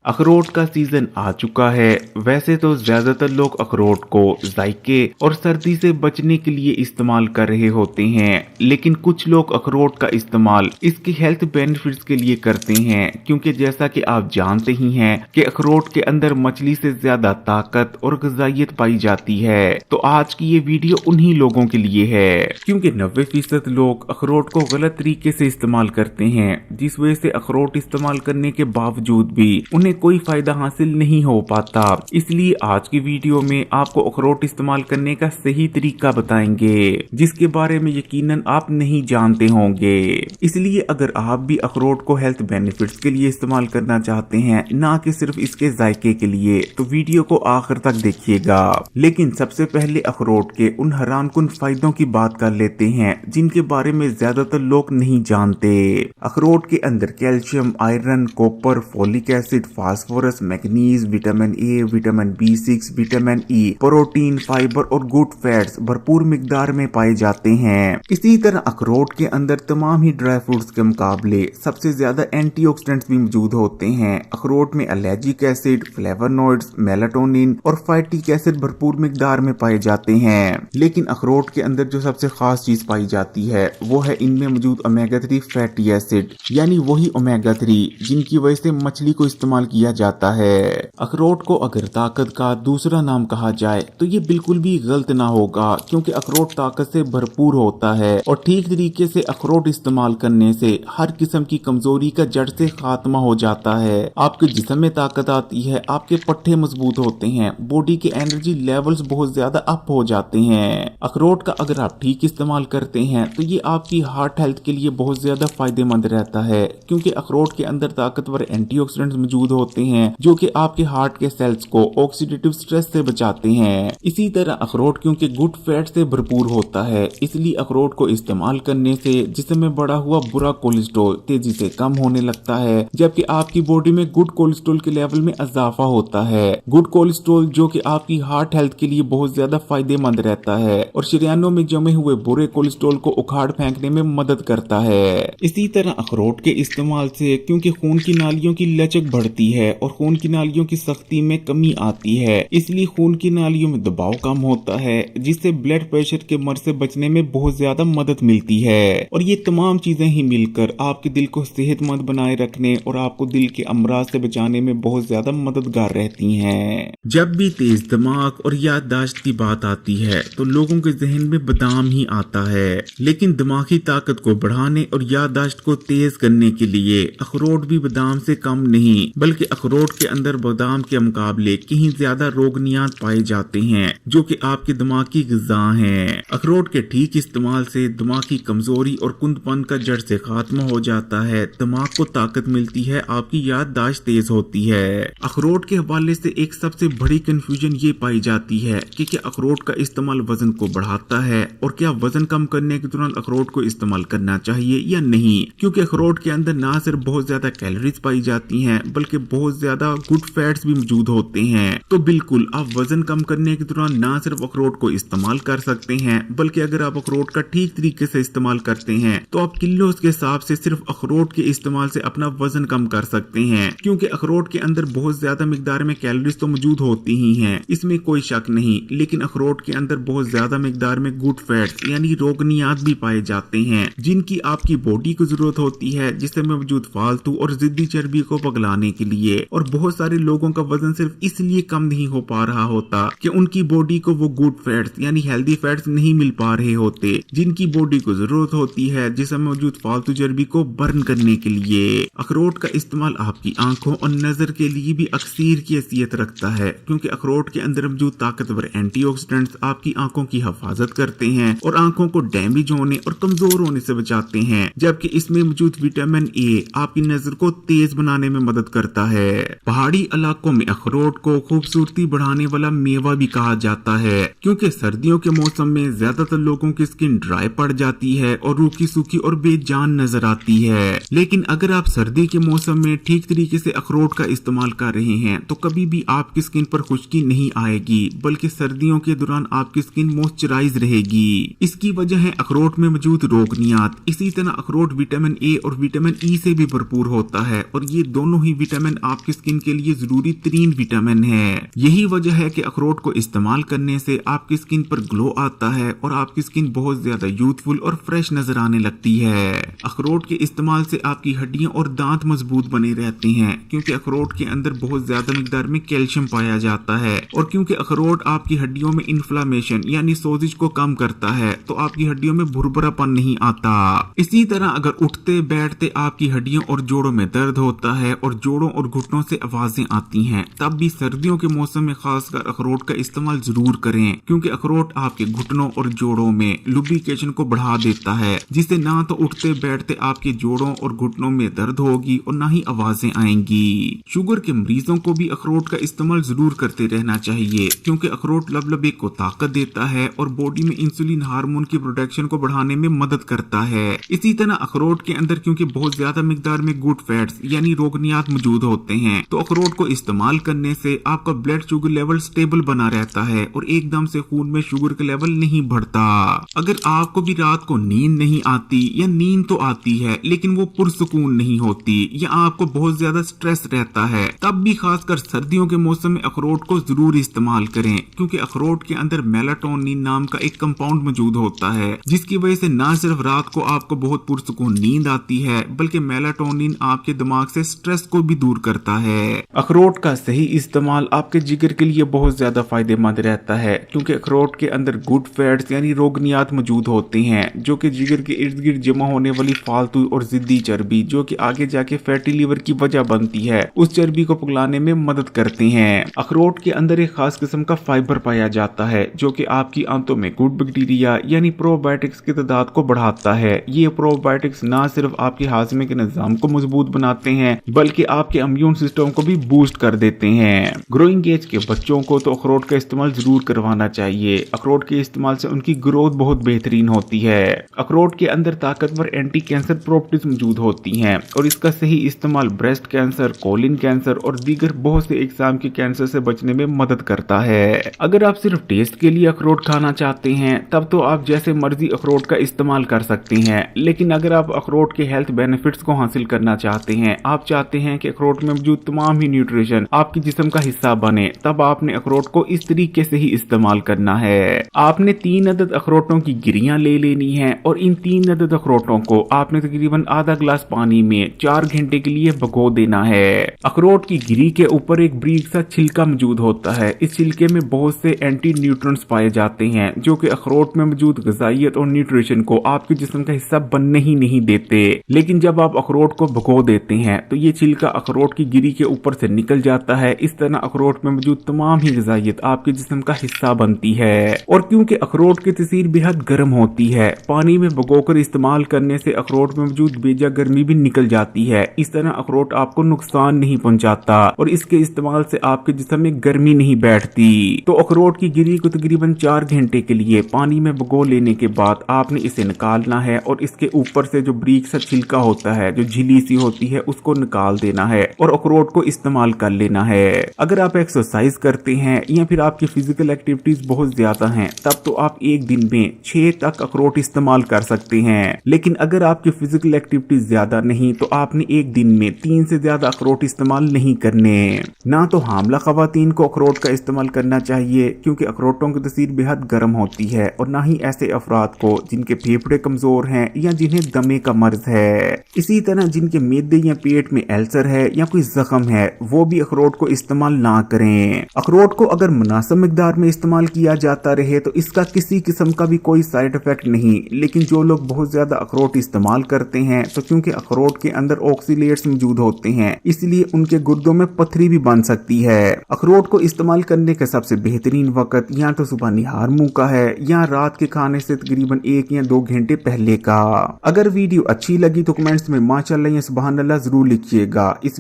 अखरोट का सीजन आ चुका है। वैसे तो ज्यादातर लोग अखरोट को जायके और सर्दी से बचने के लिए इस्तेमाल कर रहे होते हैं, लेकिन कुछ लोग अखरोट का इस्तेमाल इसके हेल्थ बेनिफिट्स के लिए करते हैं, क्योंकि जैसा कि आप जानते ही हैं कि अखरोट के अंदर मछली से ज्यादा ताकत और ग़िज़ाइयत पाई जाती है। तो आज की ये वीडियो उन्हीं लोगों के लिए है, क्योंकि 90% लोग अखरोट को गलत तरीके से इस्तेमाल करते हैं, जिस वजह से अखरोट इस्तेमाल करने के बावजूद भी उन्हें कोई फायदा हासिल नहीं हो पाता। इसलिए आज की वीडियो में आपको अखरोट इस्तेमाल करने का सही तरीका बताएंगे, जिसके बारे में यकीनन आप नहीं जानते होंगे। इसलिए अगर आप भी अखरोट को हेल्थ बेनिफिट्स के लिए इस्तेमाल करना चाहते हैं, ना कि सिर्फ इसके जायके के लिए, तो वीडियो को आखिर तक देखिएगा। लेकिन सबसे पहले अखरोट के उन हैरानकुन फायदों की बात कर लेते हैं जिनके बारे में ज्यादातर लोग नहीं जानते। अखरोट के अंदर calcium, iron, copper, folic acid, phosphorus, manganese, vitamin A, vitamin B6, vitamin E, protein, fibre और गुड फैट्स भरपूर मिकदार में पाए जाते हैं। इसी तरह अखरोट के अंदर तमाम ही ड्राई फ्रूट्स के मुकाबले सबसे ज्यादा एंटीऑक्सीडेंट्स भी मौजूद होते हैं। अखरोट में एलर्जिक एसिड, फ्लेवोनॉइड्स, मेलाटोनिन और फैटिक एसिड भरपूर मिकदार में पाए जाते हैं। लेकिन अखरोट के अंदर जो सबसे खास चीज पाई जाती है वो है इनमें मौजूद ओमेगा 3 फैटी एसिड, यानी वही ओमेगा 3 जिनकी वजह से मछली को इस्तेमाल किया जाता है। अखरोट को अगर ताकत का दूसरा नाम कहा जाए तो ये बिल्कुल भी गलत ना होगा, क्योंकि अखरोट ताकत से भरपूर होता है और ठीक तरीके से अखरोट इस्तेमाल करने से हर किस्म की कमजोरी का जड़ से खात्मा हो जाता है। आपके जिस्म में ताकत आती है, आपके पट्टे मजबूत होते हैं, बॉडी के एनर्जी लेवल्स बहुत ज्यादा अप हो जाते हैं। अखरोट का अगर आप ठीक इस्तेमाल करते हैं तो ये आपकी हार्ट हेल्थ के लिए बहुत ज्यादा फायदेमंद रहता है, क्योंकि अखरोट के अंदर ताकतवर एंटीऑक्सीडेंट्स मौजूद होते हैं जो कि आपके हार्ट के सेल्स को ऑक्सीडेटिव स्ट्रेस से बचाते हैं। इसी तरह अखरोट क्योंकि गुड फैट से भरपूर होता है, इसलिए अखरोट को इस्तेमाल करने से जिस्म में बढ़ा हुआ बुरा कोलेस्ट्रॉल तेजी से कम होने लगता है, जबकि आपकी बॉडी में गुड कोलेस्ट्रॉल के लेवल में इजाफा होता है। गुड कोलेस्ट्रॉल जो कि आपकी हार्ट हेल्थ के लिए बहुत ज्यादा फायदेमंद रहता है और शरीरों में जमे हुए बुरे कोलेस्ट्रॉल को उखाड़ फेंकने में मदद करता है। इसी तरह अखरोट के इस्तेमाल से क्योंकि खून की नालियों की लचक बढ़ती है और खून की नालियों की सख्ती में कमी आती है, इसलिए खून की नालियों में दबाव कम होता है, जिससे ब्लड प्रेशर के मर्ज से बचने में बहुत ज्यादा मदद मिलती है। और ये तमाम चीजें ही मिलकर आपके दिल को सेहतमंद बनाए रखने और आपको दिल के अमराज से बचाने में बहुत ज्यादा मददगार रहती हैं। जब भी तेज दिमाग और याददाश्त की बात आती है तो लोगों के जहन में बादाम ही आता है, लेकिन दिमागी ताकत को बढ़ाने और याददाश्त को तेज करने के लिए अखरोट भी बादाम से कम नहीं, बल्कि अखरोट के अंदर बादाम के मुकाबले कहीं ज्यादा रोगनियात पाए जाते हैं, जो कि आपके दिमाग की ग़िज़ा हैं। अखरोट के ठीक इस्तेमाल से दिमाग की कमजोरी और कुंदपन का जड़ से खात्मा हो जाता है, दिमाग को ताकत मिलती है, आपकी याददाश्त तेज होती है। अखरोट के हवाले से एक सबसे बड़ी कंफ्यूजन ये पाई जाती है कि क्या अखरोट का इस्तेमाल वजन को बढ़ाता है और क्या वजन कम करने के दौरान अखरोट को इस्तेमाल करना चाहिए या नहीं, क्योंकि अखरोट के अंदर ना सिर्फ बहुत ज्यादा कैलोरीज पाई जाती हैं बल्कि बहुत ज्यादा गुड फैट्स भी मौजूद होते हैं। तो बिल्कुल आप वजन कम करने के दौरान ना सिर्फ अखरोट को इस्तेमाल कर सकते हैं, बल्कि अगर आप अखरोट का ठीक तरीके से इस्तेमाल करते हैं तो आप किलोज के हिसाब से सिर्फ अखरोट के इस्तेमाल से अपना वजन कम कर सकते हैं, क्योंकि अखरोट के अंदर बहुत ज्यादा मिकदार में कैलोरीज तो मौजूद होती ही हैं, इसमें कोई शक नहीं, लेकिन अखरोट के अंदर बहुत ज्यादा मिकदार में गुड फैट्स यानी रोगनियात भी पाए जाते हैं, जिनकी आपकी बॉडी को जरूरत होती है जिसमें मौजूद फालतू और जिद्दी चर्बी को पगलाने के लिए। और बहुत सारे लोगों का वजन सिर्फ इसलिए कम नहीं हो पा रहा होता कि उनकी बॉडी को वो गुड फैट्स यानी हेल्दी फैट्स नहीं मिल पा रहे होते, जिनकी बॉडी को जरूरत होती है जिसमें मौजूद फालतू चर्बी को बर्न करने के लिए। अखरोट का इस्तेमाल आपकी आंखों और नजर के लिए भी अक्सीर की हैसियत रखता है, क्योंकि अखरोट के अंदर मौजूद ताकतवर एंटीऑक्सीडेंट्स आपकी आंखों की हिफाजत करते हैं और आंखों को डैमेज होने और कमजोर होने से बचाते हैं, जबकि इसमें मौजूद विटामिन ए आपकी नजर को तेज बनाने में मदद करता है। पहाड़ी इलाकों में अखरोट को खूबसूरती बढ़ाने वाला मेवा भी कहा जाता है, क्योंकि सर्दियों के मौसम में ज्यादातर लोगों की स्किन ड्राई पड़ जाती है और रूखी सूखी और बेजान नजर आती है। लेकिन अगर आप सर्दी के मौसम में ठीक तरीके से अखरोट का इस्तेमाल कर रहे हैं तो कभी भी आपकी स्किन पर खुश्की नहीं आएगी, बल्कि सर्दियों के दौरान आपकी स्किन मॉइस्चराइज रहेगी। इसकी वजह है अखरोट में मौजूद रोगनियात। इसी तरह अखरोट विटामिन ए और विटामिन ई से भी भरपूर होता है और ये दोनों ही विटामिन विटामिन आपकी स्किन के लिए जरूरी तरीन विटामिन है। यही वजह है कि अखरोट को इस्तेमाल करने से आपकी स्किन पर ग्लो आता है और आपकी स्किन बहुत ज्यादा यूथफुल और फ्रेश नजर आने लगती है। अखरोट के इस्तेमाल से आपकी हड्डियां और दांत मजबूत बने रहते हैं, क्योंकि अखरोट के अंदर बहुत ज्यादा मिकदार में कैल्शियम पाया जाता है। और क्योंकि अखरोट आपकी हड्डियों में इन्फ्लामेशन यानी सोजिश को कम करता है, तो आपकी हड्डियों में भुरभुरापन नहीं आता। इसी तरह अगर उठते बैठते आपकी हड्डियों और जोड़ों में दर्द होता है और जोड़ों और घुटनों से आवाजें आती हैं, तब भी सर्दियों के मौसम में खासकर अखरोट का इस्तेमाल जरूर करें, क्योंकि अखरोट आपके घुटनों और जोड़ों में लुब्रिकेशन को बढ़ा देता है, जिससे ना तो उठते बैठते आपके जोड़ों और घुटनों में दर्द होगी और ना ही आवाजें आएंगी। शुगर के मरीजों को भी अखरोट का इस्तेमाल जरूर करते रहना चाहिए, क्योंकि अखरोट लबलबे को ताकत देता है और बॉडी में इंसुलिन हार्मोन की प्रोडक्शन को बढ़ाने में मदद करता है। इसी तरह अखरोट के अंदर क्योंकि बहुत ज्यादा मिकदार में गुड फैट्स यानी रोगनियात मौजूद होते हैं, तो अखरोट को इस्तेमाल करने से आपका ब्लड शुगर लेवल स्टेबल बना रहता है और एकदम से खून में शुगर का लेवल नहीं बढ़ता। अगर आपको भी रात को नींद नहीं आती या नींद तो आती है लेकिन वो पुरसुकून नहीं होती या आपको बहुत ज्यादा स्ट्रेस रहता है, तब भी खासकर सर्दियों के मौसम में अखरोट को जरूर इस्तेमाल करें, क्योंकि अखरोट के अंदर मेलाटोनिन नाम का एक कंपाउंड मौजूद होता है, जिसकी वजह से न सिर्फ रात को आपको बहुत पुरसुकून नींद आती है, बल्कि मेलाटोनिन आपके दिमाग से स्ट्रेस को भी दूर करता है। अखरोट का सही इस्तेमाल आपके जिगर के लिए बहुत ज्यादा फायदेमंद रहता है, क्योंकि अखरोट के अंदर गुड फैट्स यानी रोगनियात मौजूद होते हैं, जो कि जिगर के इर्द गिर्द जमा होने वाली फालतू और जिद्दी चर्बी, जो कि आगे जाके फैटी लीवर की वजह बनती है, उस चर्बी को पिघलाने में मदद करते हैं। अखरोट के अंदर एक खास किस्म का फाइबर पाया जाता है, जो कि आपकी आंतों में गुड बैक्टीरिया यानी प्रोबायोटिक्स की तादाद को बढ़ाता है। ये प्रोबायोटिक्स न सिर्फ आपके हाजमे के निजाम को मजबूत बनाते हैं, बल्कि आपके इम्यून सिस्टम को भी बूस्ट कर देते हैं। ग्रोइंग एज के बच्चों को तो अखरोट का इस्तेमाल जरूर करवाना चाहिए। अखरोट के इस्तेमाल से उनकी ग्रोथ बहुत बेहतरीन होती है। अखरोट के अंदर ताकतवर एंटी कैंसर प्रॉपर्टीज मौजूद होती हैं और इसका सही इस्तेमाल ब्रेस्ट कैंसर, कोलिन कैंसर और दीगर बहुत से एग्जाम के कैंसर से बचने में मदद करता है। अगर आप सिर्फ टेस्ट के लिए अखरोट खाना चाहते हैं, तब तो आप जैसे मर्जी अखरोट का इस्तेमाल कर सकते हैं, लेकिन अगर आप अखरोट के हेल्थ बेनिफिट्स को हासिल करना चाहते हैं, आप चाहते हैं कि अखरोट में मौजूद तमाम ही न्यूट्रिशन आपके जिस्म का हिस्सा बने, तब आपने अखरोट को इस तरीके से ही इस्तेमाल करना है। आपने 3 अदद अखरोटों की गिरियां ले लेनी है और इन 3 अदद अखरोटों को आपने तकरीबन आधा ग्लास पानी में 4 घंटे के लिए भिगो देना है। अखरोट की गिरी के ऊपर एक बारीक सा छिलका मौजूद होता है। इस छिलके में बहुत से एंटी न्यूट्रिएंट्स पाए जाते हैं, जो कि अखरोट में मौजूद ग़िज़ाइयत और न्यूट्रिशन को आपके जिस्म का हिस्सा बनने ही नहीं देते। लेकिन जब आप अखरोट को भिगो देते हैं, तो ये छिलका अखरोट की गिरी के ऊपर से निकल जाता है। इस तरह अखरोट में मौजूद तमाम ही ग़िज़ाइयत आपके जिस्म का हिस्सा बनती है। और क्योंकि अखरोट की तसीर बेहद गर्म होती है, पानी में भिगोकर इस्तेमाल करने से अखरोट में मौजूद बेजा गर्मी भी निकल जाती है। इस तरह अखरोट आपको नुकसान नहीं पहुंचाता और इसके इस्तेमाल से आपके जिस्म में गर्मी नहीं बैठती। तो अखरोट की गिरी को तकरीबन 4 घंटे के लिए पानी में भिगो लेने के बाद आपने इसे निकालना है और इसके ऊपर से जो बारीक सा छिलका होता है, जो झिली सी होती है, उसको निकाल देना है और अखरोट को इस्तेमाल कर लेना है। अगर आप एक्सरसाइज करते हैं या फिर आपकी फिजिकल एक्टिविटीज बहुत ज्यादा हैं, तब तो आप एक दिन में 6 तक अखरोट इस्तेमाल कर सकते हैं। लेकिन अगर आपकी फिजिकल एक्टिविटीज ज्यादा नहीं, तो आपने एक दिन में 3 से ज्यादा अखरोट इस्तेमाल नहीं करने। ना तो हामला खवातीन को अखरोट का इस्तेमाल करना चाहिए, क्योंकि अखरोटों की तसीर बेहद गर्म होती है, और ना ही ऐसे अफराद को जिनके फेफड़े कमजोर हैं या जिन्हें दमे का मर्ज है। इसी तरह जिनके मेदे या पेट में अल्सर है या कोई जख्म है, वो भी अखरोट को इस्तेमाल ना करें। अखरोट को अगर मुनासिब मिकदार में इस्तेमाल किया जाता रहे तो इसका किसी किस्म का भी कोई साइड इफेक्ट नहीं। लेकिन जो लोग बहुत ज्यादा अखरोट इस्तेमाल करते हैं, तो क्योंकि अखरोट के अंदर ऑक्सीलेट्स मौजूद होते हैं, इसलिए उनके गुर्दों में पथरी भी बन सकती है। अखरोट को इस्तेमाल करने का सबसे बेहतरीन वक्त या तो सुबह निहार मुंह का है या रात के खाने से तकरीबन 1 या 2 घंटे पहले का। अगर वीडियो अच्छी लगी तो कमेंट्स में माशाअल्लाह या सुभान अल्लाह जरूर लिखिएगा। इस